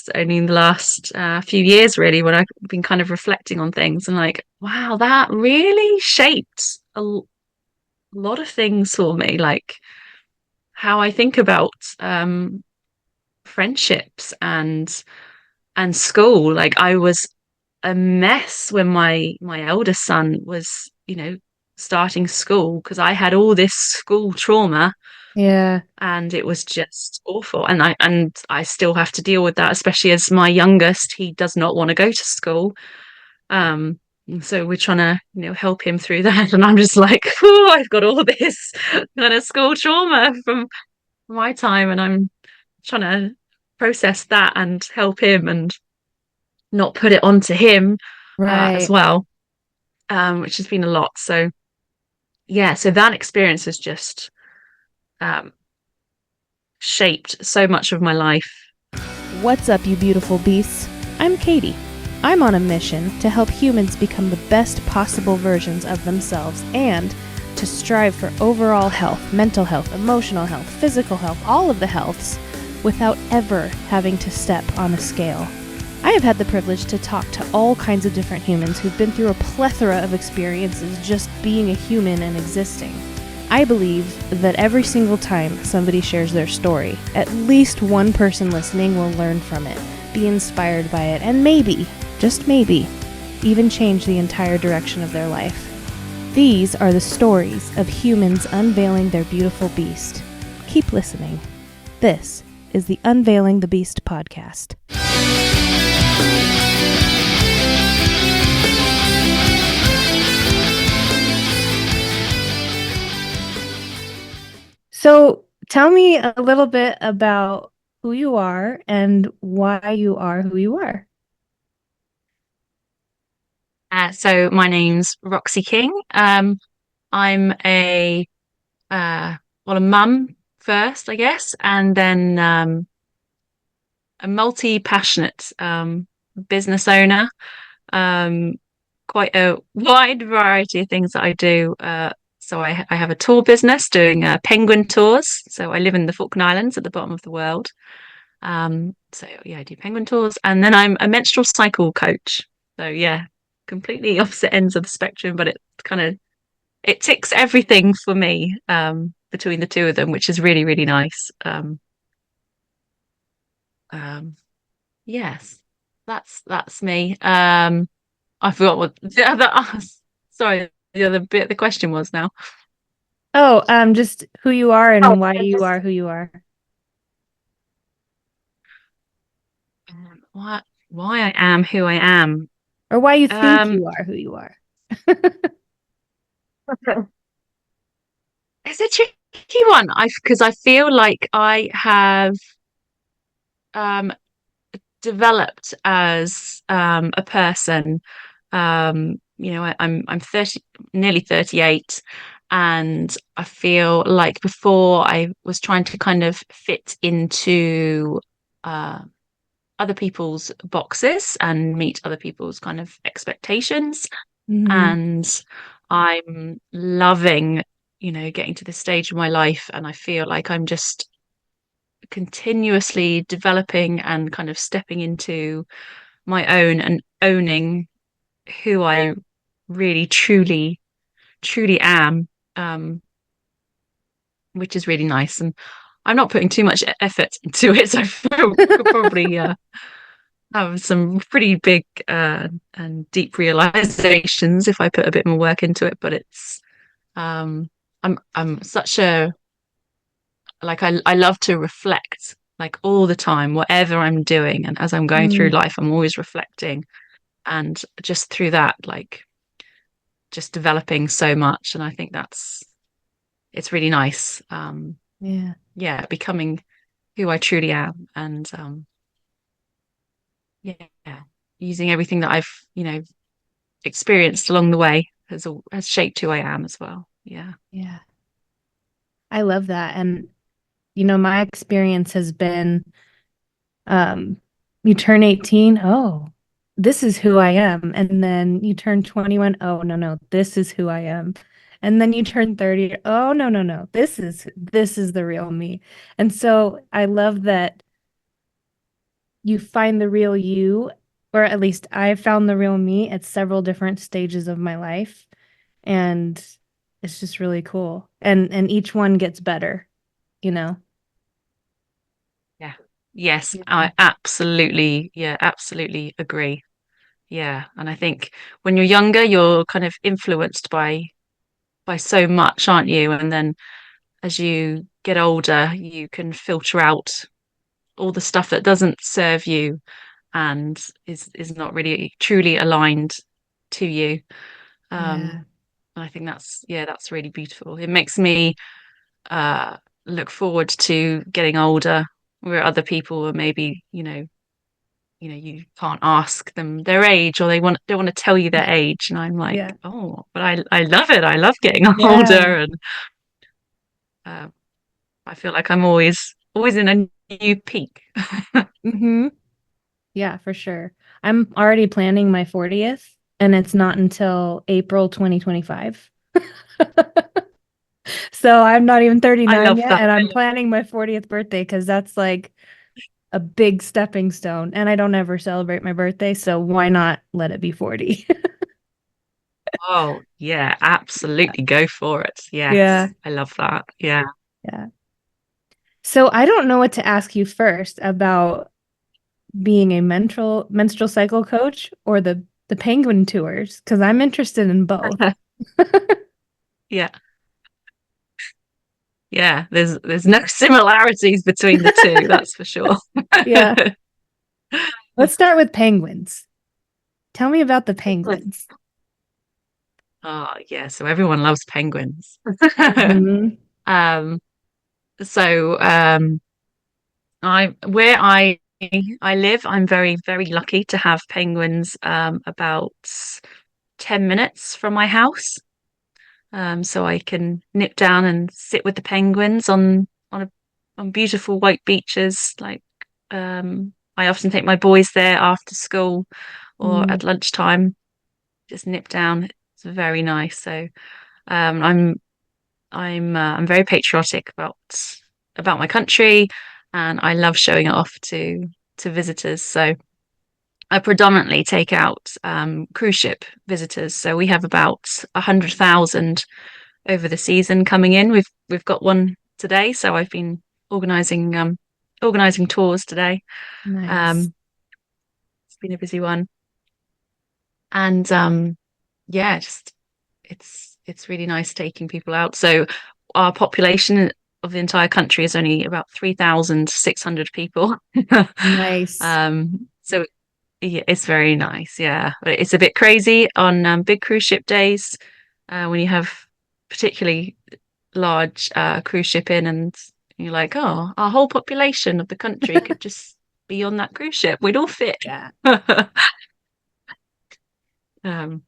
it's only in the last few years really when I've been kind of reflecting on things and like, wow, that really shaped lot of things for me, like how I think about friendships and school. Like I was a mess when my eldest son was, starting school because I had all this school trauma Yeah. and it was just awful. And I still have to deal with that, especially as my youngest, he does not want to go to school. Um, so we're trying to, help him through that. And I'm just like, oh, I've got all this kind of school trauma from my time, and I'm trying to process that and help him and not put it onto him as Right. well, which has been a lot. So yeah, so that experience has just um, shaped so much of my life. What's up, you beautiful beasts? I'm Katie. I'm on a mission to help humans become the best possible versions of themselves and to strive for overall health, mental health, emotional health, physical health, all of the healths, without ever having to step on a scale. I have had the privilege to talk to all kinds of different humans who've been through a plethora of experiences just being a human and existing. I believe that every single time somebody shares their story, at least one person listening will learn from it, be inspired by it, and maybe, just maybe, even change the entire direction of their life. These are the stories of humans unveiling their beautiful beast. Keep listening. This is the Unveiling the Beast podcast. So tell me a little bit about who you are and why you are who you are. So my name's Roxy King. I'm a mum first, I guess, and then a multi-passionate business owner. Um, Quite a wide variety of things that I do. So I have a tour business doing penguin tours. So I live in the Falkland Islands at the bottom of the world. So yeah, I do penguin tours, and then I'm a menstrual cycle coach. So yeah, completely opposite ends of the spectrum, but it ticks everything for me between the two of them, which is really, really nice. Um, yes, that's me. I forgot what the other. Sorry, the other bit of the question was now. Oh, just who you are Oh, and why I you just are who you are. why I am who I am. Or why you think Um, you are who you are. it's a tricky one. I because I feel like I have um developed as a person. I'm 30, nearly 38, and I feel like before I was trying to kind of fit into uh, other people's boxes and meet other people's kind of expectations. Hmm. And I'm loving, getting to this stage of my life, and I feel like I'm just continuously developing and kind of stepping into my own and owning who I really truly truly am, um, which is really nice. And I'm not putting too much effort into it, so I could probably have some pretty big and deep realizations if I put a bit more work into it. But um, I'm such a like I love to reflect like all the time, whatever I'm doing, and as I'm going through Mm, life, I'm always reflecting, and just through that, like just developing so much. And I think it's really nice. yeah. Yeah, becoming who I truly am, and yeah, using everything that I've experienced along the way has shaped who I am as well. Yeah. Yeah. I love that. And, my experience has been um, you turn 18, oh, this is who I am. And then you turn 21, oh, no, no, this is who I am. And then you turn 30, oh, no, no, no, this is the real me. And so I love that you find the real you, or at least I found the real me at several different stages of my life. And it's just really cool. And each one gets better, you know? Yeah. Yes, Yeah. I absolutely, yeah, absolutely agree. Yeah. And I think when you're younger, you're kind of influenced by so much, aren't you? And then as you get older, you can filter out all the stuff that doesn't serve you and is not really truly aligned to you. Yeah. And I think that's yeah, that's really beautiful. It makes me uh look forward to getting older, where other people are maybe, you can't ask them their age or they want to tell you their age. And I'm like, Yeah. oh, but I love it. I love getting Yeah. older and uh, I feel like I'm always in a new peak. Mm-hmm. Yeah, for sure. I'm already planning my 40th, and it's not until April 2025. So I'm not even I 39 love yet, that. and I'm planning my 40th birthday because that's like a big stepping stone. And I don't ever celebrate my birthday, so why not let it be 40? Oh, yeah, absolutely. Go for it. Yeah. Yes. I love that. Yeah. Yeah. So I don't know what to ask you first about being a menstrual cycle coach or the penguin tours because I'm interested in both. Yeah. Yeah. There's no similarities between the two, that's for sure. Yeah. Let's start with penguins. Tell me about the penguins. Oh, yeah. So everyone loves penguins. Hmm. Um, so I where I live, I'm very, very lucky to have penguins about 10 minutes from my house. So I can nip down and sit with the penguins on beautiful white beaches. I often take my boys there after school or Mm, at lunchtime. Just nip down. It's very nice. So I'm very patriotic about my country, and I love showing it off to visitors. So I predominantly take out cruise ship visitors. So we have about 100,000 over the season coming in. We've got one today, so I've been organizing tours today. nice. Um, it's been a busy one, and yeah, just it's really nice taking people out. So our population of the entire country is only about 3,600 people. Nice. So yeah, it's very nice. Yeah, but it's a bit crazy on big cruise ship days when you have particularly large cruise ship in, and you're like, oh, our whole population of the country could just be on that cruise ship. We'd all fit. Yeah. um,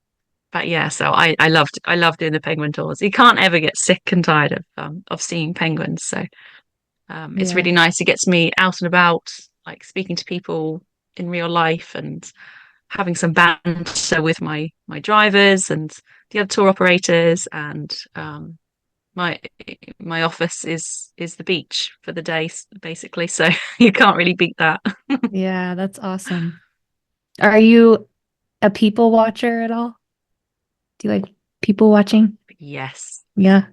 but yeah, so I love doing the penguin tours. You can't ever get sick and tired of seeing penguins. So it's Yeah. really nice. It gets me out and about, like speaking to people in real life and having some banter with my drivers and the other tour operators and my my office is the beach for the day basically, so you can't really beat that. Yeah, that's awesome. Are you a people watcher at all? Do you like people watching? Yes, Yeah.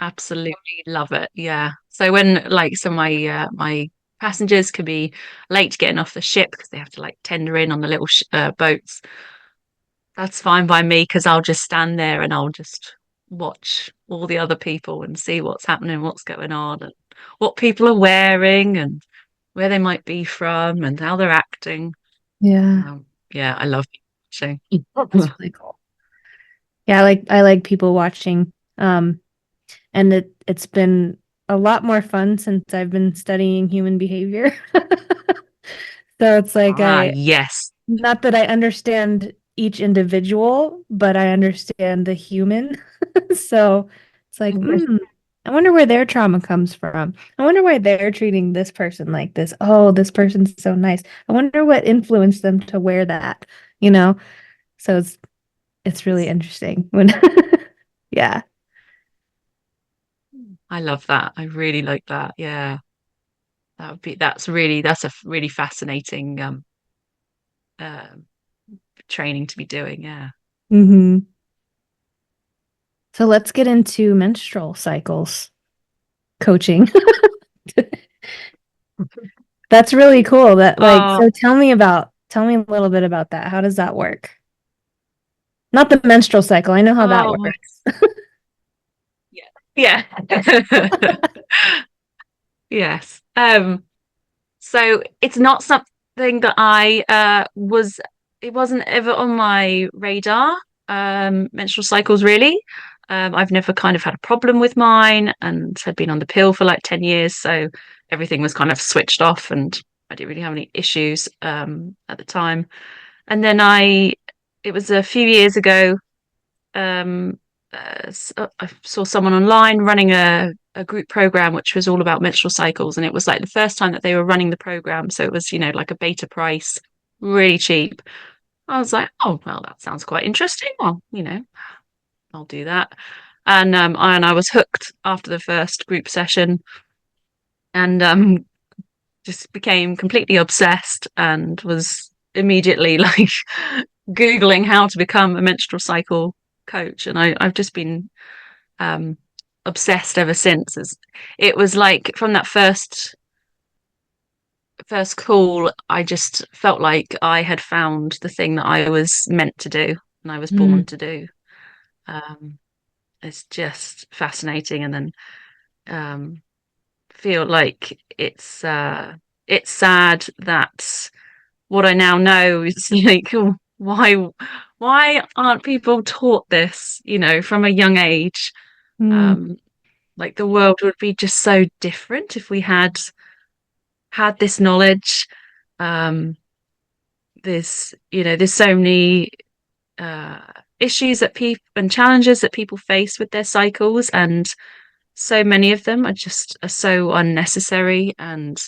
absolutely love it. Yeah, so when like my passengers can be late getting off the ship because they have to like tender in on the little boats. That's fine by me because I'll just stand there and I'll just watch all the other people and see what's happening, what's going on, and what people are wearing and where they might be from and how they're acting. Yeah. Yeah, I love watching. That's really cool. Yeah, I like people watching. And it's been a lot more fun since I've been studying human behavior. So it's like Ah, I yes. not that I understand each individual, but I understand the human. So it's like, I wonder where their trauma comes from. I wonder why they're treating this person like this. Oh, this person's so nice. I wonder what influenced them to wear that, you know? So it's really interesting when yeah. I love that. I really like that. Yeah, that's a really fascinating uh, training to be doing. Yeah. Mm-hmm. So let's get into menstrual cycles coaching. That's really cool. That like, Oh, so tell me a little bit about that. How does that work? Not the menstrual cycle. I know how that oh, works. yeah. Yeah. Yes. So it's not something that it wasn't ever on my radar, menstrual cycles really. I've never kind of had a problem with mine and had been on the pill for like 10 years, so everything was kind of switched off and I didn't really have any issues at the time. And then it was a few years ago, um, I saw someone online running a group program which was all about menstrual cycles, and it was like the first time that they were running the program, so it was like a beta price, really cheap. I was like, oh well, that sounds quite interesting. Well, I'll do that. And I was hooked after the first group session, and just became completely obsessed and was immediately like Googling how to become a menstrual cycle coach. And I've just been um, obsessed ever since. It was like from that first call, I just felt like I had found the thing that I was meant to do and I was born Mm, to do. Um, it's just fascinating, and then um, feel like it's sad that what I now know is like, oh, why aren't people taught this, from a young age? mm, Um, like the world would be just so different if we had this knowledge. Um, there's so many uh, issues that people and challenges that people face with their cycles, and so many of them are so unnecessary and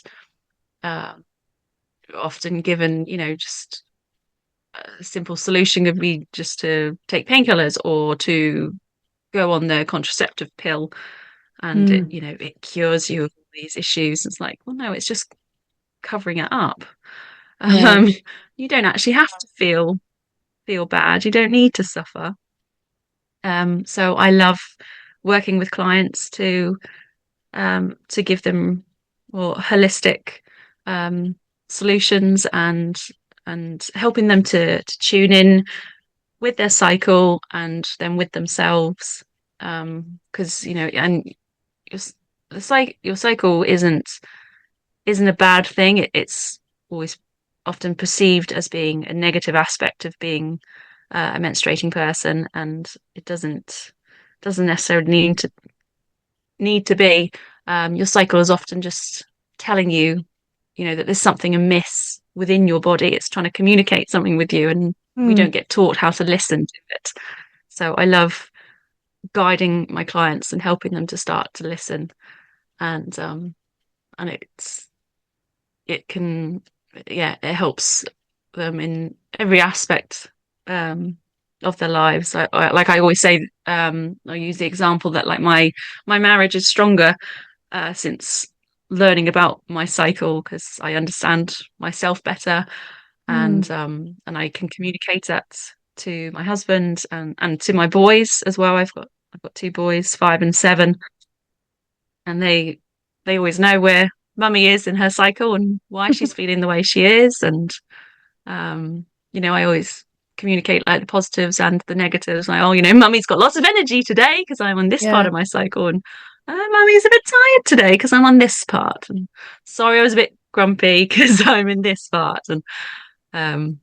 uh, often given, just a simple solution could be just to take painkillers or to go on the contraceptive pill, and it mm. you know it cures you of all these issues. It's like, well, no, it's just covering it up. Right. Um, you don't actually have to feel bad. You don't need to suffer. So I love working with clients to give them more holistic um, solutions, and helping them to tune in with their cycle and then with themselves. Because and your, your cycle isn't a bad thing. It's always often perceived as being a negative aspect of being a menstruating person, and it doesn't necessarily need to be. Your cycle is often just telling you, that there's something amiss within your body. It's trying to communicate something with you, and we Mm. don't get taught how to listen to it. So I love guiding my clients and helping them to start to listen, and it can, yeah, it helps them in every aspect um, of their lives. Like I always say, I use the example that like my marriage is stronger since learning about my cycle because I understand myself better, Mm. and I can communicate that to my husband and to my boys as well. I've got two boys, 5 and 7, and they always know where mummy is in her cycle and why she's feeling the way she is. And um, I always communicate like the positives and the negatives. Like, oh, mummy's got lots of energy today because I'm on this part Yeah. of my cycle, and mummy's a bit tired today because I'm on this part. And sorry, I was a bit grumpy because I'm in this part. And um,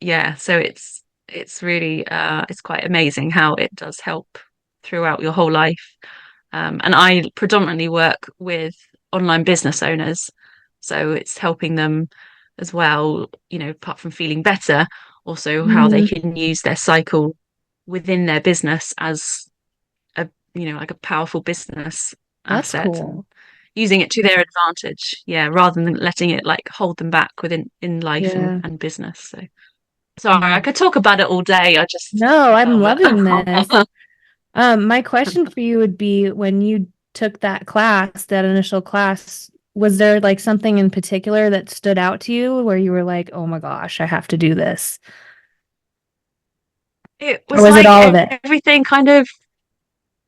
yeah, so it's really it's quite amazing how it does help throughout your whole life. And I predominantly work with online business owners, so it's helping them as well, apart from feeling better, also how they Mm. can use their cycle within their business as a, like a powerful business That's asset, and cool. using it to their advantage. Yeah, rather than letting it like hold them back within in life and, Yeah. and business. So sorry, I Mm. could talk about it all day. I just No, I'm love loving this. it. My question for you would be when you took that class, that initial class, Was there like something in particular that stood out to you where you were like, oh my gosh, I have to do this? It Or was was it like all of it? everything kind of,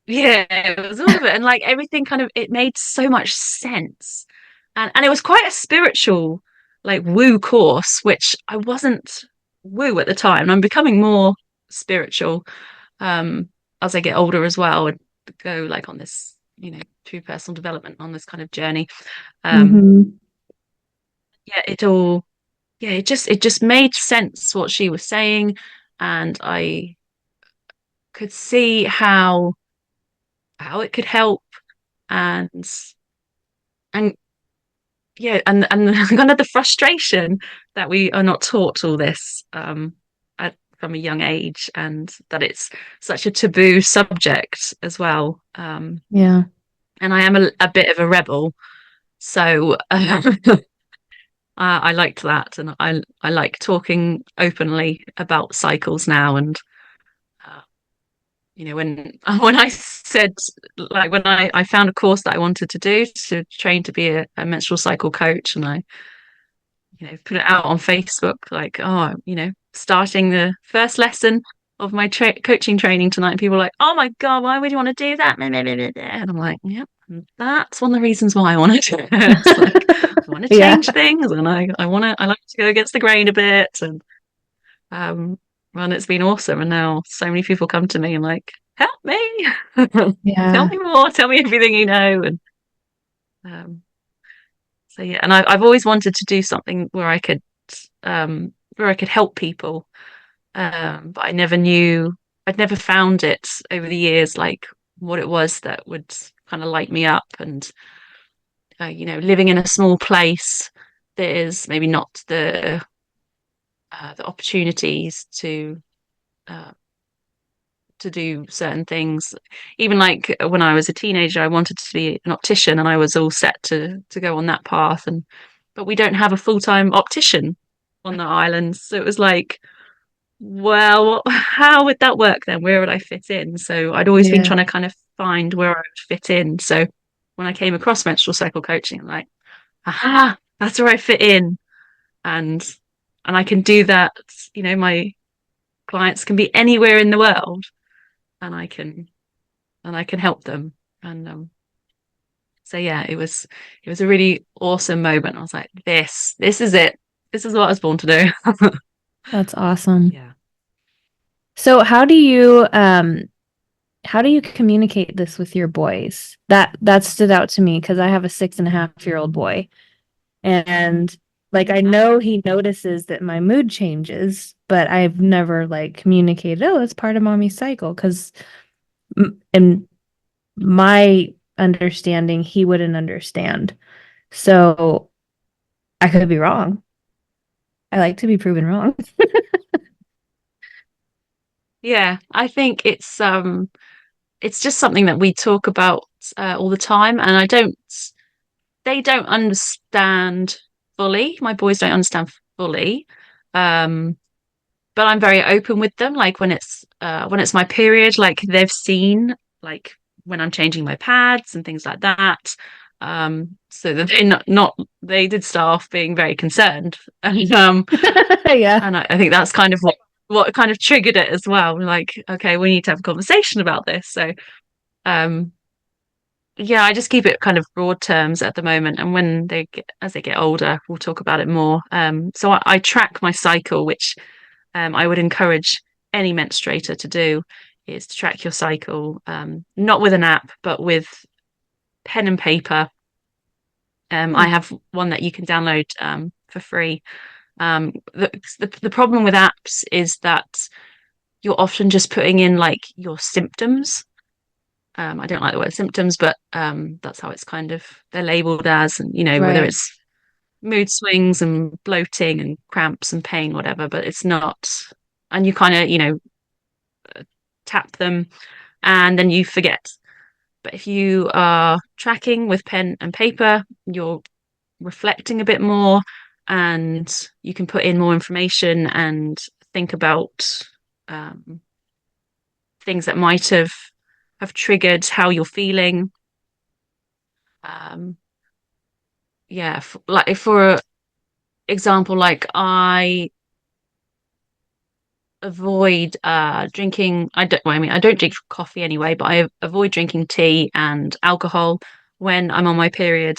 yeah, it was all of it. And like everything kind of, it made so much sense. And it was quite a spiritual, like woo course, which I wasn't woo at the time. I'm becoming more spiritual um as I get older as well and go like on this, through personal development on this kind of journey. Um Mm-hmm. yeah, it just made sense what she was saying, and I could see how it could help, and and yeah, and kind of the frustration that we are not taught all this from a young age, and that it's such a taboo subject as well. Yeah. And I am a bit of a rebel, so I liked that, and I like talking openly about cycles now. And uh, when when I said, like, when I found a course that I wanted to do to train to be a menstrual cycle coach, and I put it out on Facebook, like, oh, starting the first lesson of my coaching training tonight. And people were like, oh my God, why would you want to do that? And I'm like, yep, that's one of the reasons why I want to do it. It's like, I want to Yeah. change things, and I like to go against the grain a bit. Um, and it's been awesome. And now so many people come to me and like, help me, tell Yeah. me more, tell me everything you know. And um, so yeah, and I've always wanted to do something where I could help people. But I'd never found it over the years, like what it was that would kind of light me up. And living in a small place, there's maybe not the opportunities uh, to do certain things. Even like when I was a teenager, I wanted to be an optician, and I was all set to go on that path. And but we don't have a full-time optician on the island, so it was like, well, how would that work then? Where would I fit in? So I'd always been Yeah. trying to kind of find where I would fit in. So when I came across menstrual cycle coaching, I'm like, aha, that's where I fit in. And I can do that. My clients can be anywhere in the world, and I can help them. And so yeah, it was a really awesome moment. I was like, this is it. This is what I was born to do. That's awesome. Yeah. So how do you communicate this with your boys? That stood out to me because I have a 6.5-year-old boy. And like I know he notices that my mood changes, but I've never like communicated, oh, it's part of mommy's cycle. Because in my understanding, he wouldn't understand. So I could be wrong. I like to be proven wrong. Yeah, I think it's just something that we talk about all the time, and they don't understand fully. My boys don't understand fully. Um, but I'm very open with them. Like when it's my period, like they've seen like when I'm changing my pads and things like that. So that they did start off being very concerned. Yeah. And I think that's kind of what kind of triggered it as well. Like, okay, we need to have a conversation about this. So um yeah, I just keep it kind of broad terms at the moment, and as they get older, we'll talk about it more. So I track my cycle, which I would encourage any menstruator to do, is to track your cycle, not with an app, but with pen and paper. I Hmm. have one that you can download for free. The problem with apps is that you're often just putting in like your symptoms. I don't like the word symptoms, but that's how it's kind of they're labeled as, and whether Right. it's mood swings and bloating and cramps and pain, whatever, but it's not. And you kind of, tap them and then you forget. But if you are tracking with pen and paper, you're reflecting a bit more, and you can put in more information and think about um, things that might have triggered how you're feeling. Um, yeah, like for example, like I avoid drinking. I don't well, I mean I don't drink coffee anyway, but I avoid drinking tea and alcohol when I'm on my period.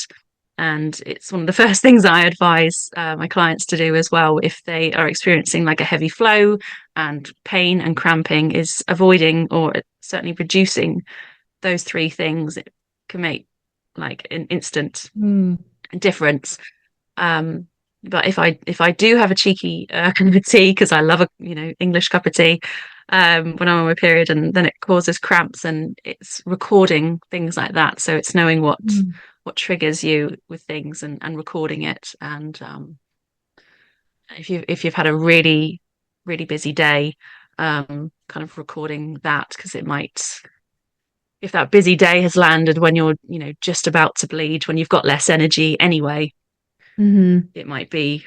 And it's one of the first things I advise my clients to do as well if they are experiencing like a heavy flow and pain and cramping, is avoiding or certainly reducing those three things. It can make like an instant Mm. difference. Um, but if I do have a cheeky kind of a tea, because I love a English cup of tea when I'm on my period, and then it causes cramps, and it's recording things like that. So it's knowing Mm. what triggers you with things, and recording it. And if you've had a really busy day, kind of recording that, because it might, if that busy day has landed when you're just about to bleed, when you've got less energy anyway, Hmm. it might be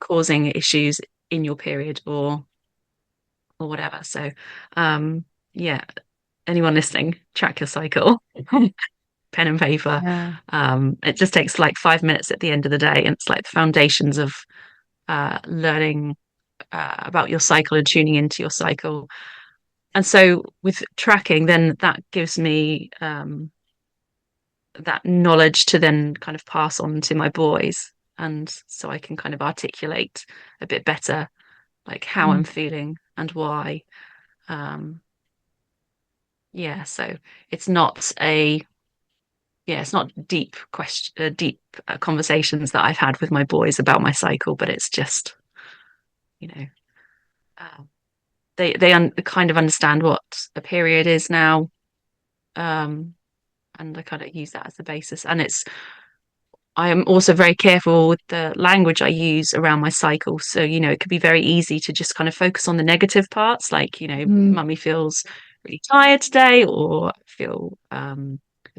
causing issues in your period or whatever. So yeah, anyone listening, track your cycle, pen and paper. Yeah. It just takes like 5 minutes at the end of the day, and it's like the foundations of learning about your cycle and tuning into your cycle. And so with tracking, then that gives me that knowledge to then kind of pass on to my boys, and so I can kind of articulate a bit better like how I'm Mm. feeling and why. Um, yeah, so it's not a it's not deep deep conversations that I've had with my boys about my cycle, but it's just you know uh, they kind of understand what a period is now, um, and I kind of use that as the basis. And I am also very careful with the language I use around my cycle. So, it could be very easy to just kind of focus on the negative parts, like, Mm. mummy feels really tired today, or I feel a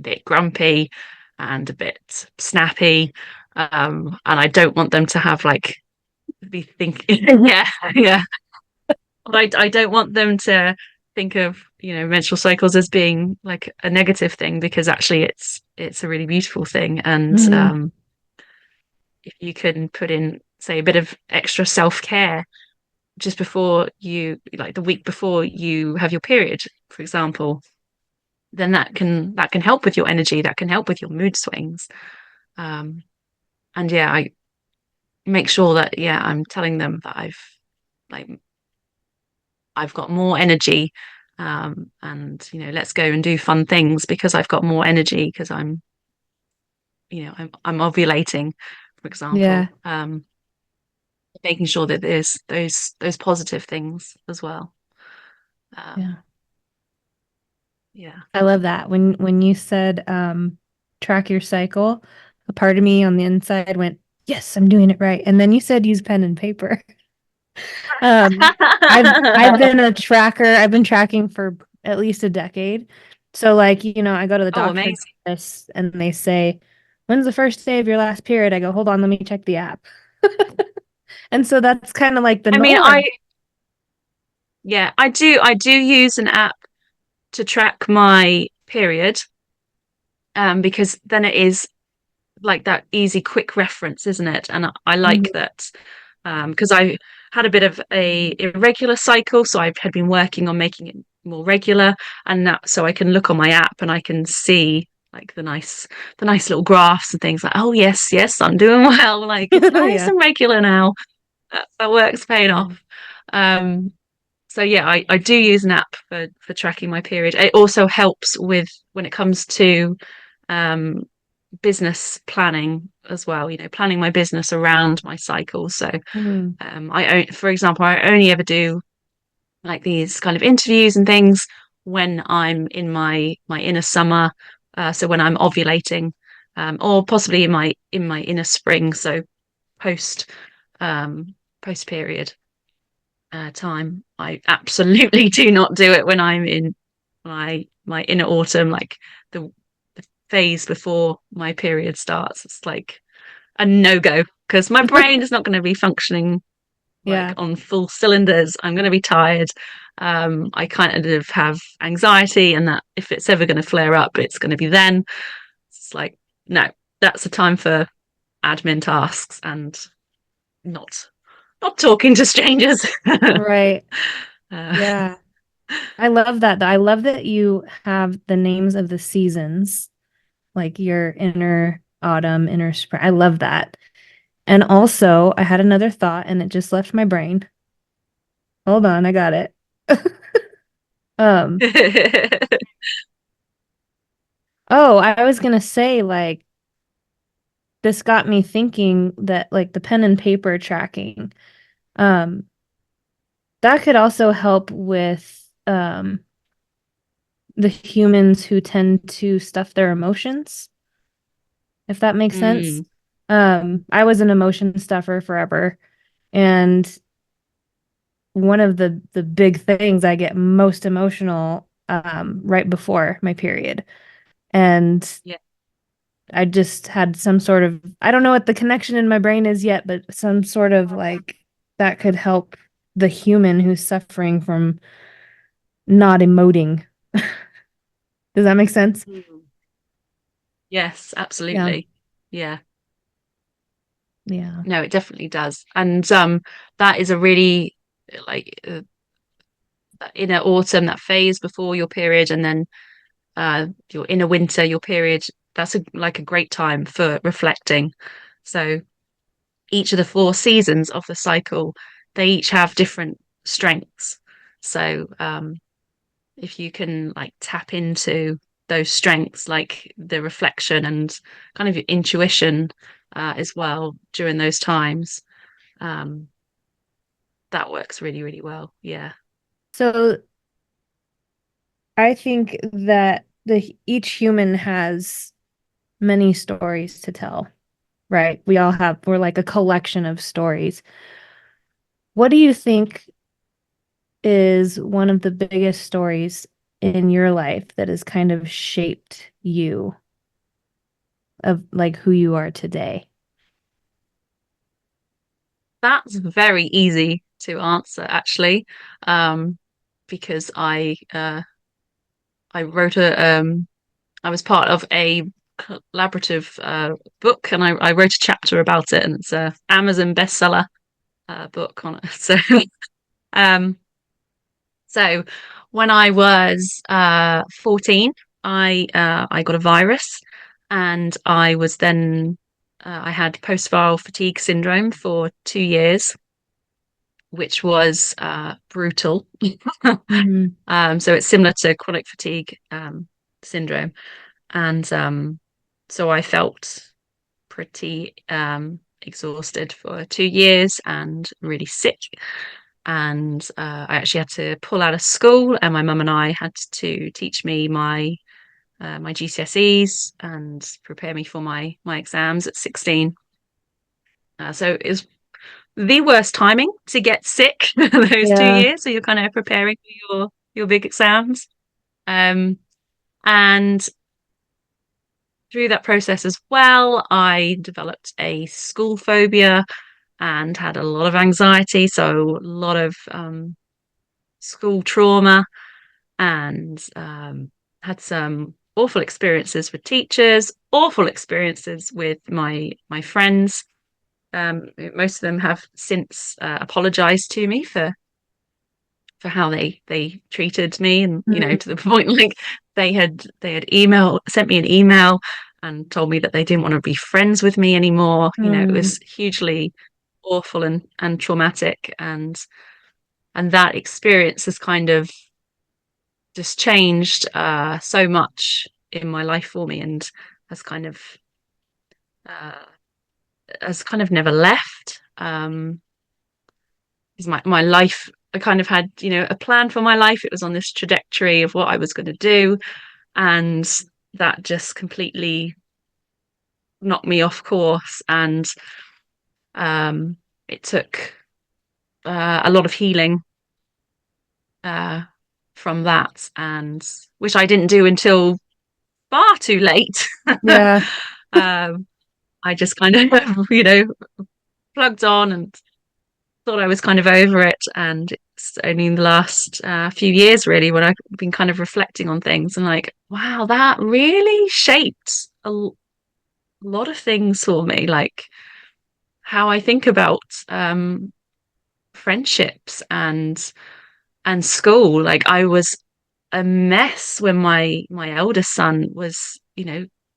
bit grumpy and a bit snappy. And I don't want them to have like be thinking, yeah, yeah. But I don't want them to think of, menstrual cycles as being like a negative thing, because actually it's a really beautiful thing. And Hmm. if you can put in, say, a bit of extra self-care just before you, like the week before you have your period, for example, then that can help with your energy, that can help with your mood swings. Um, and yeah, I make sure that I'm telling them that like I've got more energy, and let's go and do fun things because I've got more energy, because I'm ovulating, for Yeah. example. Making sure that there's those positive things as well. Yeah. Um, yeah. I love that. When you said track your cycle, a part of me on the inside went, "Yes, I'm doing it right." And then you said use pen and paper. Um, I've been a tracker. I've been tracking for at least a decade. So like, I go to the Oh, doctor amazing. and they say, "When's the first day of your last period?" I go, "Hold on, let me check the app." And so that's kind of like the I mean, norm. I do use an app to track my period, because then it is like that easy, quick reference, isn't it? And I like Mhm. that, because I had a bit of a irregular cycle, so I had been working on making it more regular, and that so I can look on my app and I can see like the nice little graphs and things like, oh yes, yes, I'm doing well, like it's nice Yeah. and regular now. That work's paying off. Um, so yeah, I do use an app for tracking my period. It also helps with when it comes to um, business planning as well. Planning my business around my cycle. So Mhm. for example, I only ever do like these kind of interviews and things when I'm in my inner summer. So when I'm ovulating, or possibly in my inner spring. So post post period time. I absolutely do not do it when I'm in my inner autumn, like the phase before my period starts. It's like a no-go, because my brain is not going to be functioning like Yeah. on full cylinders. I'm going to be tired. I kind of have anxiety, and that if it's ever going to flare up, it's going to be then. It's like, no, that's a time for admin tasks and not not talking to strangers. Right. uh, Yeah. I love that. I love that you have the names of the seasons, like your inner autumn, inner spring. I love that. And also, I had another thought and it just left my brain. Hold on, I got it. Um, oh, I was gonna say like this got me thinking that like the pen and paper tracking, um, that could also help with the humans who tend to stuff their emotions, if that makes sense. mm, I was an emotion stuffer forever, and one of the big things I get most emotional right before my period. And yeah. I just had some sort of, I don't know what the connection in my brain is yet, but some sort of like that could help the human who's suffering from not emoting. Does that make sense? Mm. Yes, Yeah. absolutely. Yeah. Yeah. No, it definitely does. And that is a really like inner autumn, that phase before your period, and then your inner winter, your period. That's like a great time for reflecting. So each of the four seasons of the cycle, they each have different strengths. So if you can like tap into those strengths, like the reflection and kind of your intuition as well during those times, um, that works really, really well. Yeah. So I think that the each human has many stories to tell, right? We're like a collection of stories. What do you think is one of the biggest stories in your life that has kind of shaped you of like who you are today? That's very easy to answer, actually, um, because I wrote I was part of a collaborative book, and I wrote a chapter about it, and it's a Amazon bestseller book on it. Um, so when I was 14, I got a virus, and I was then I had post-viral fatigue syndrome for 2 years, which was brutal. Mm-hmm. So it's similar to chronic fatigue syndrome. And so I felt pretty exhausted for 2 years and really sick. And I actually had to pull out of school, and my mum and I had to teach me my GCSEs and prepare me for my exams at 16. So it was the worst timing to get sick those two Yeah. years. So you're kind of preparing for your big exams. Um, and through that process as well, I developed a school phobia and had a lot of anxiety. So a lot of school trauma, and had some awful experiences with teachers, awful experiences with my friends. Most of them have since apologized to me for how they treated me, and Mhm. to the point like they had sent me an email and told me that they didn't want to be friends with me anymore. It Mm, was hugely awful and traumatic, and that experience has kind of just changed so much in my life for me, and has kind of uh, has kind of never left. Is my life, I kind of had a plan for my life. It was on this trajectory of what I was going to do, and that just completely knocked me off course. And um, it took a lot of healing uh, from that, and which I didn't do until far too late. yeah. um, I just kind of plugged on and thought I was kind of over it. And it's only in the last few years, really, when I've been kind of reflecting on things and like, wow, that really shaped lot of things for me, like how I think about friendships and school. Like I was a mess when my eldest son was,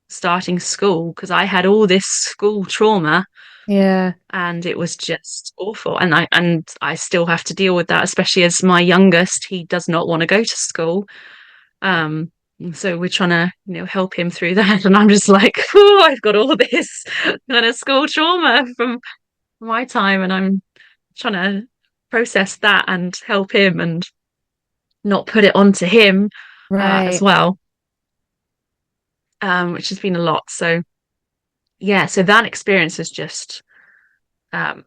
starting school because I had all this school trauma Yeah. and it was just awful. And I still have to deal with that, especially as my youngest, he does not want to go to school. Um, so we're trying to, help him through that. And I'm just like, oh, I've got all this kind of school trauma from my time, and I'm trying to process that and help him and not put it onto him as Right. well, which has been a lot. So yeah, so that experience has just um,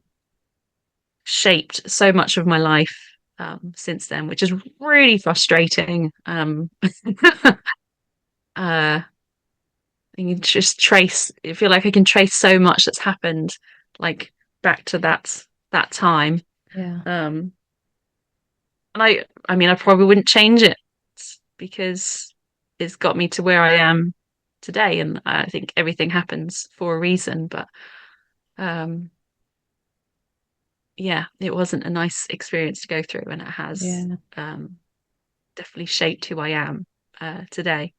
shaped so much of my life since then, which is really frustrating. uh, you can just trace. I feel like I can trace so much that's happened, like back to that time. Yeah. Um, and I mean, I probably wouldn't change it because it's got me to where I am today, and I think everything happens for a reason. But um, yeah, it wasn't a nice experience to go through, and it has Yeah. um, definitely shaped who I am today,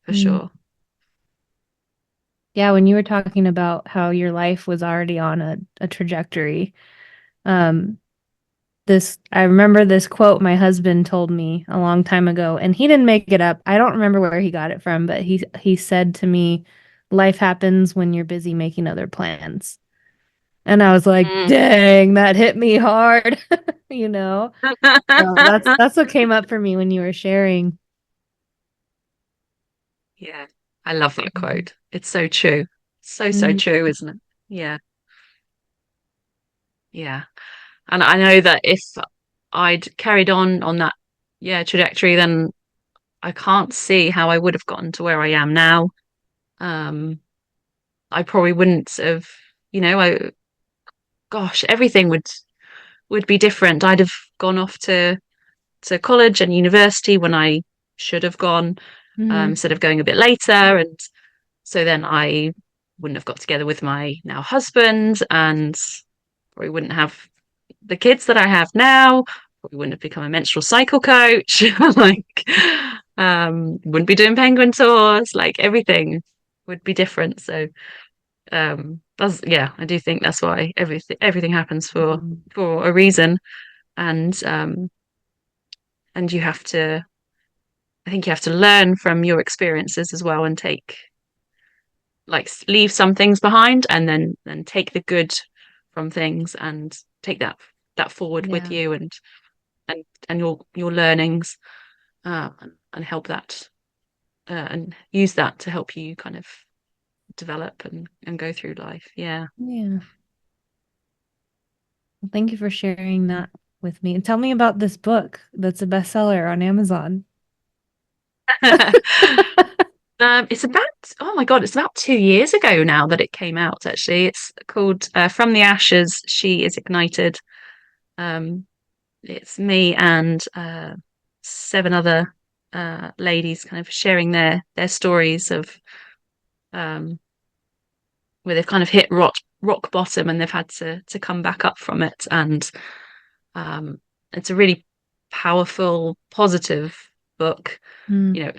for Mm. sure. Yeah, when you were talking about how your life was already on a trajectory, um, this I remember this quote my husband told me a long time ago, and he didn't make it up. I don't remember where he got it from, but he said to me, "Life happens when you're busy making other plans." And I was like, Mm. "Dang, that hit me hard." You know? So that's what came up for me when you were sharing. Yeah, I love that Mhm. quote. It's so true. So Mhm. true, isn't it? Yeah, yeah. And I know that if I'd carried on that, yeah, trajectory, then I can't see how I would have gotten to where I am now. Um, I probably wouldn't have, gosh, everything would be different. I'd have gone off to college and university when I should have gone, Mhm. instead of going a bit later. And so then I wouldn't have got together with my now husband, and probably wouldn't have the kids that I have now. Probably wouldn't have become a menstrual cycle coach. Like, wouldn't be doing penguin tours. Like everything would be different. So, that's yeah. I do think that's why everything happens Mhm. for a reason, and you have to. I think you have to learn from your experiences as well, and take like leave some things behind, and then take the good from things and take that forward with Yeah. you, and your learnings, and help that, and use that to help you kind of develop and go through life. Yeah. Yeah. Well, thank you for sharing that with me. And tell me about this book that's a bestseller on Amazon. It's about, oh my God, it's about 2 years ago now that it came out, actually. It's called From the Ashes, She is Ignited. Um, it's me and seven other ladies kind of sharing their stories of um, where they've kind of hit rock bottom and they've had to come back up from it. And um, it's a really powerful, positive book, Mm. you know,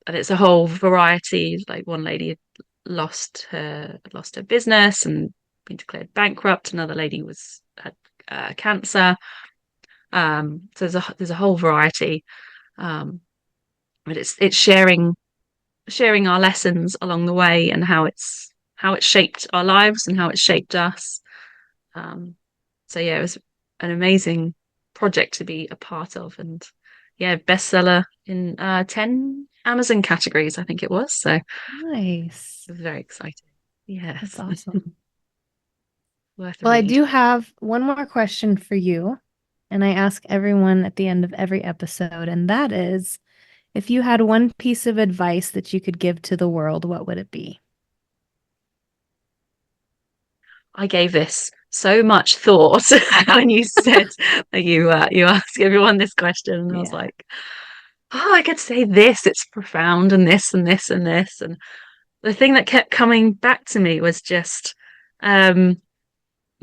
and it's a whole variety. Like one lady had lost her business and been declared bankrupt. Another lady had cancer. So there's a whole variety, um, but it's sharing our lessons along the way, and how it's shaped our lives and how it's shaped us. Um, so yeah, it was an amazing project to be a part of, and yeah, bestseller in 10 Amazon categories, I think it was. So it Nice. was very exciting. That's Yes, awesome. worth a Well, I read. do have one more question for you, and I ask everyone at the end of every episode, and that is, if you had one piece of advice that you could give to the world, what would it be? I gave this so much thought when you said that you ask everyone this question, and I was Yeah. like, oh, I could say this, it's profound, and this, and this, and this. And the thing that kept coming back to me was just um,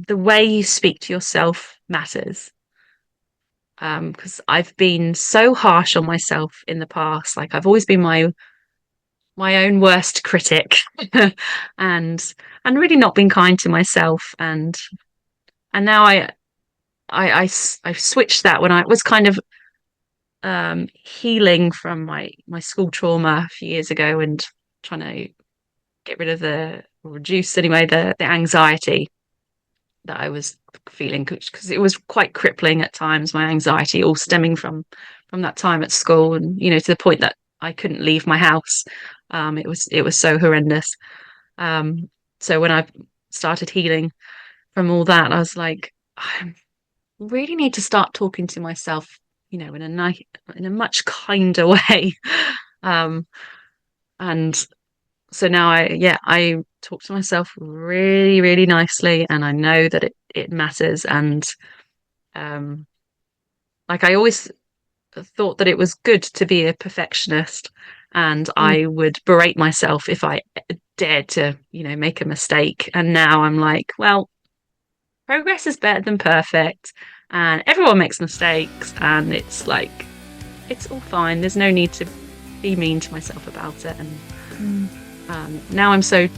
the way you speak to yourself matters. Because I've been so harsh on myself in the past. Like I've always been my own worst critic, and really not been kind to myself. And now I've switched that when I was kind of healing from my school trauma a few years ago and trying to get rid of or reduce anyway the anxiety that I was feeling because it was quite crippling at times, my anxiety all stemming from that time at school, and to the point that I couldn't leave my house. It was so horrendous. um so when I started healing from all that, I was like, I really need to start talking to myself, in a much kinder way. um and so now I talk to myself really, really nicely, and I know that it matters. And um like I always thought that it was good to be a perfectionist, and Mm. I would berate myself if I dared to, make a mistake. And now I'm like, well, progress is better than perfect, and everyone makes mistakes, and it's like it's all fine. There's no need to be mean to myself about it. And Mm. now I'm so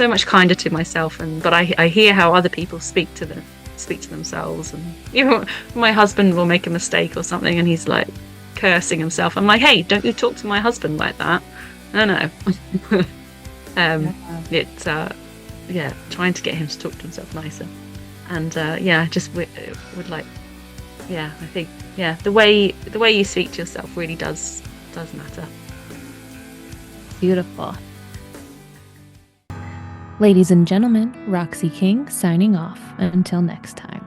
much kinder to myself. But I hear how other people speak to themselves. And even my husband will make a mistake or something, and he's like cursing himself. I'm like, hey, don't you talk to my husband like that? No. Yeah. It's trying to get him to talk to himself nicer. And just would like, I think, the way you speak to yourself really does matter. Beautiful. Ladies and gentlemen, Roxy King signing off. Until next time.